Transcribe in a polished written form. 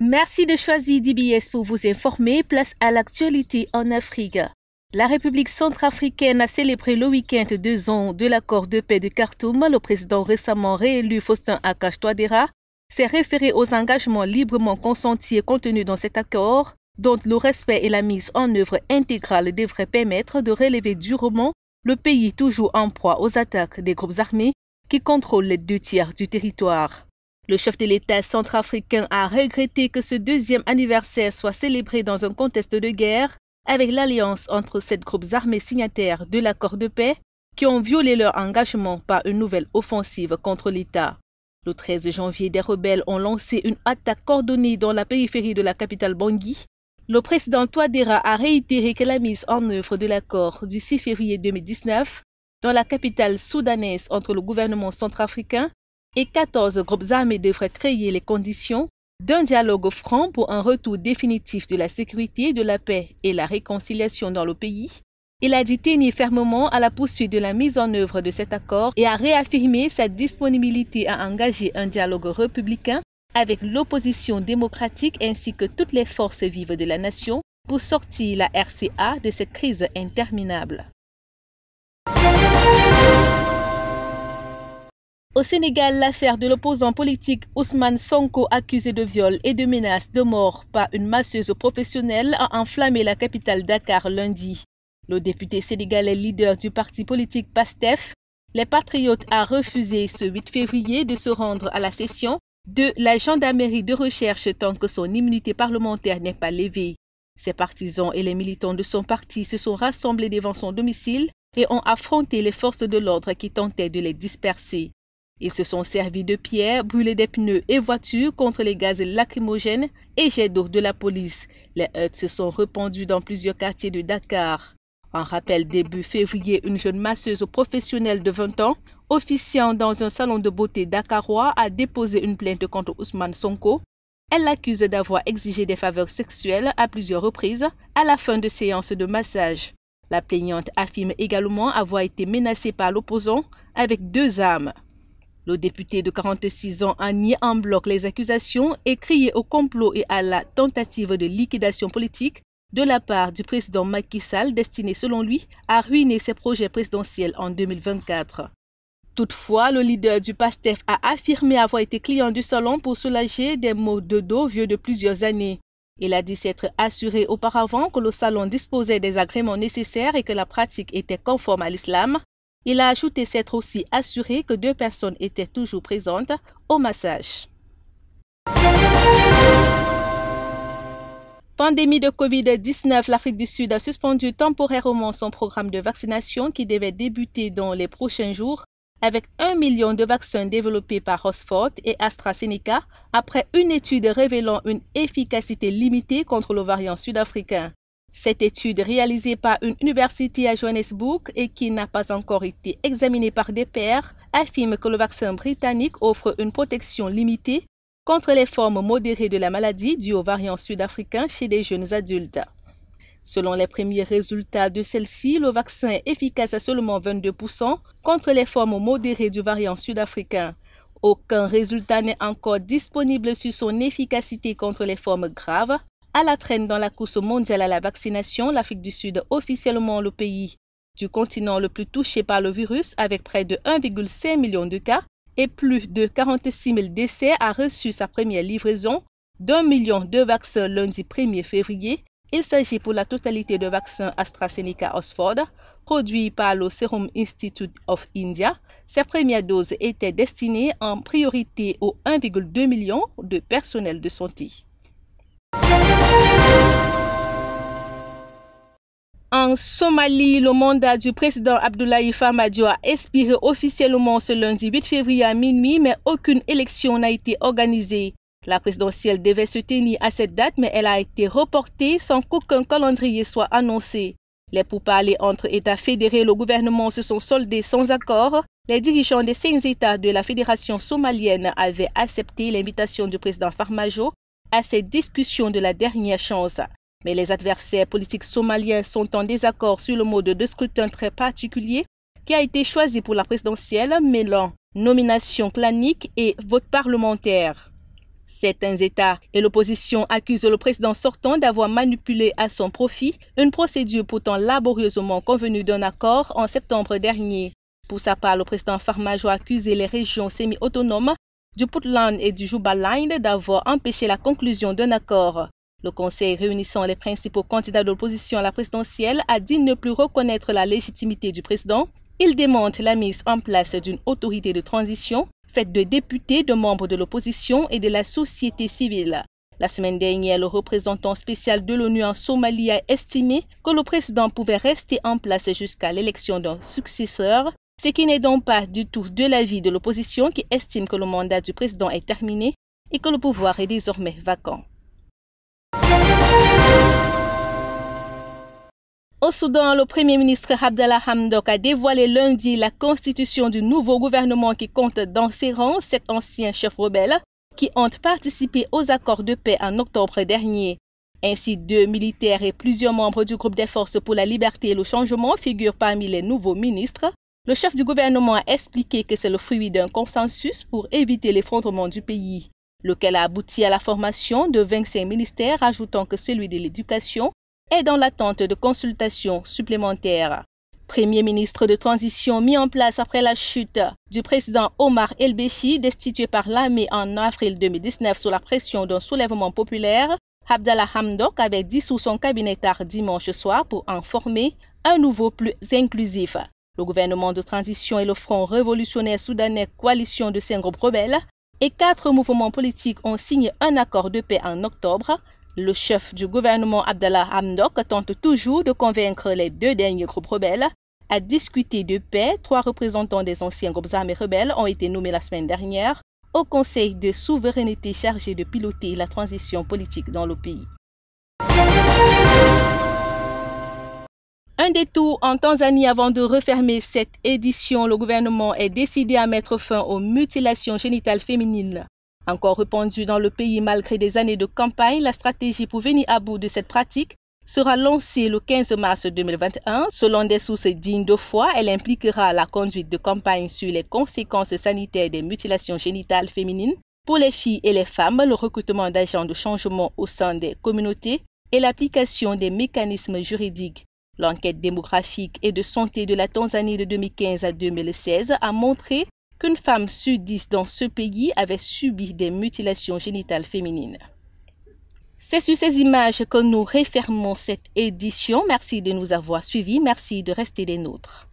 Merci de choisir DBS pour vous informer. Place à l'actualité en Afrique. La République centrafricaine a célébré le week-end 2 ans de l'accord de paix de Khartoum. Le président récemment réélu Faustin Archange Touadéra s'est référé aux engagements librement consentis et contenus dans cet accord, dont le respect et la mise en œuvre intégrale devraient permettre de relever durement le pays toujours en proie aux attaques des groupes armés qui contrôlent les 2/3 du territoire. Le chef de l'État centrafricain a regretté que ce 2e anniversaire soit célébré dans un contexte de guerre avec l'alliance entre 7 groupes armés signataires de l'accord de paix qui ont violé leur engagement par une nouvelle offensive contre l'État. Le 13 janvier, des rebelles ont lancé une attaque coordonnée dans la périphérie de la capitale Bangui. Le président Touadéra a réitéré que la mise en œuvre de l'accord du 6 février 2019 dans la capitale soudanaise entre le gouvernement centrafricain et 14 groupes armés devraient créer les conditions d'un dialogue franc pour un retour définitif de la sécurité, de la paix et la réconciliation dans le pays. Il a dit tenir fermement à la poursuite de la mise en œuvre de cet accord et a réaffirmé sa disponibilité à engager un dialogue républicain avec l'opposition démocratique ainsi que toutes les forces vives de la nation pour sortir la RCA de cette crise interminable. Au Sénégal, l'affaire de l'opposant politique Ousmane Sonko accusé de viol et de menaces de mort par une masseuse professionnelle a enflammé la capitale Dakar lundi. Le député sénégalais leader du parti politique PASTEF, les Patriotes, a refusé ce 8 février de se rendre à la session de la gendarmerie de recherche tant que son immunité parlementaire n'est pas levée. Ses partisans et les militants de son parti se sont rassemblés devant son domicile et ont affronté les forces de l'ordre qui tentaient de les disperser. Ils se sont servis de pierres, brûlé des pneus et voitures contre les gaz lacrymogènes et jets d'eau de la police. Les heurts se sont répandus dans plusieurs quartiers de Dakar. En rappel, début février, une jeune masseuse professionnelle de 20 ans, officiant dans un salon de beauté dakarois, a déposé une plainte contre Ousmane Sonko. Elle l'accuse d'avoir exigé des faveurs sexuelles à plusieurs reprises à la fin de séances de massage. La plaignante affirme également avoir été menacée par l'opposant avec 2 armes. Le député de 46 ans a nié en bloc les accusations et crié au complot et à la tentative de liquidation politique de la part du président Macky Sall, destiné selon lui à ruiner ses projets présidentiels en 2024. Toutefois, le leader du PASTEF a affirmé avoir été client du salon pour soulager des maux de dos vieux de plusieurs années. Il a dit s'être assuré auparavant que le salon disposait des agréments nécessaires et que la pratique était conforme à l'islam. Il a ajouté s'être aussi assuré que 2 personnes étaient toujours présentes au massage. Pandémie de Covid-19, l'Afrique du Sud a suspendu temporairement son programme de vaccination qui devait débuter dans les prochains jours avec 1 million de vaccins développés par Oxford et AstraZeneca après une étude révélant une efficacité limitée contre le variant sud-africain. Cette étude réalisée par une université à Johannesburg et qui n'a pas encore été examinée par des pairs affirme que le vaccin britannique offre une protection limitée contre les formes modérées de la maladie dues au variant sud-africain chez des jeunes adultes. Selon les premiers résultats de celle-ci, le vaccin est efficace à seulement 22% contre les formes modérées du variant sud-africain. Aucun résultat n'est encore disponible sur son efficacité contre les formes graves. À la traîne dans la course mondiale à la vaccination, l'Afrique du Sud, officiellement le pays du continent le plus touché par le virus, avec près de 1,5 million de cas et plus de 46 000 décès, a reçu sa première livraison d'1 million de vaccins lundi 1er février. Il s'agit pour la totalité de vaccins AstraZeneca Oxford, produits par le Serum Institute of India. Ces premières doses étaient destinées en priorité aux 1,2 million de personnels de santé. En Somalie, le mandat du président Abdoulaye Farmajo a expiré officiellement ce lundi 8 février à minuit, mais aucune élection n'a été organisée. La présidentielle devait se tenir à cette date, mais elle a été reportée sans qu'aucun calendrier soit annoncé. Les pourparlers entre États fédérés et le gouvernement se sont soldés sans accord. Les dirigeants des 5 États de la Fédération somalienne avaient accepté l'invitation du président Farmajo à ces discussions de la dernière chance. Mais les adversaires politiques somaliens sont en désaccord sur le mode de scrutin très particulier qui a été choisi pour la présidentielle, mêlant nomination clanique et vote parlementaire. Certains États et l'opposition accusent le président sortant d'avoir manipulé à son profit une procédure pourtant laborieusement convenue d'un accord en septembre dernier. Pour sa part, le président Farmajo a accusé les régions semi-autonomes du Puntland et du Jubaland d'avoir empêché la conclusion d'un accord. Le conseil réunissant les principaux candidats de l'opposition à la présidentielle a dit ne plus reconnaître la légitimité du président. Il démontre la mise en place d'une autorité de transition faite de députés, de membres de l'opposition et de la société civile. La semaine dernière, le représentant spécial de l'ONU en Somalie a estimé que le président pouvait rester en place jusqu'à l'élection d'un successeur, ce qui n'est donc pas du tout de l'avis de l'opposition qui estime que le mandat du président est terminé et que le pouvoir est désormais vacant. Au Soudan, le Premier ministre Abdallah Hamdok a dévoilé lundi la constitution du nouveau gouvernement qui compte dans ses rangs 7 anciens chefs rebelles qui ont participé aux accords de paix en octobre dernier. Ainsi, 2 militaires et plusieurs membres du groupe des forces pour la liberté et le changement figurent parmi les nouveaux ministres. Le chef du gouvernement a expliqué que c'est le fruit d'un consensus pour éviter l'effondrement du pays, lequel a abouti à la formation de 25 ministères, ajoutant que celui de l'éducation est dans l'attente de consultations supplémentaires. Premier ministre de transition mis en place après la chute du président Omar El-Béchi, destitué par l'armée en avril 2019 sous la pression d'un soulèvement populaire, Abdallah Hamdok avait dissous son cabinet tard dimanche soir pour en former un nouveau plus inclusif. Le gouvernement de transition et le Front révolutionnaire soudanais, coalition de 5 groupes rebelles, et 4 mouvements politiques ont signé un accord de paix en octobre. Le chef du gouvernement Abdallah Hamdok tente toujours de convaincre les 2 derniers groupes rebelles à discuter de paix. 3 représentants des anciens groupes armés rebelles ont été nommés la semaine dernière au Conseil de souveraineté chargé de piloter la transition politique dans le pays. Un détour en Tanzanie avant de refermer cette édition. Le gouvernement est décidé à mettre fin aux mutilations génitales féminines. Encore répandue dans le pays malgré des années de campagne, la stratégie pour venir à bout de cette pratique sera lancée le 15 mars 2021. Selon des sources dignes de foi, elle impliquera la conduite de campagnes sur les conséquences sanitaires des mutilations génitales féminines pour les filles et les femmes, le recrutement d'agents de changement au sein des communautés et l'application des mécanismes juridiques. L'enquête démographique et de santé de la Tanzanie de 2015 à 2016 a montré qu'une femme sur 10 dans ce pays avait subi des mutilations génitales féminines. C'est sur ces images que nous refermons cette édition. Merci de nous avoir suivis. Merci de rester des nôtres.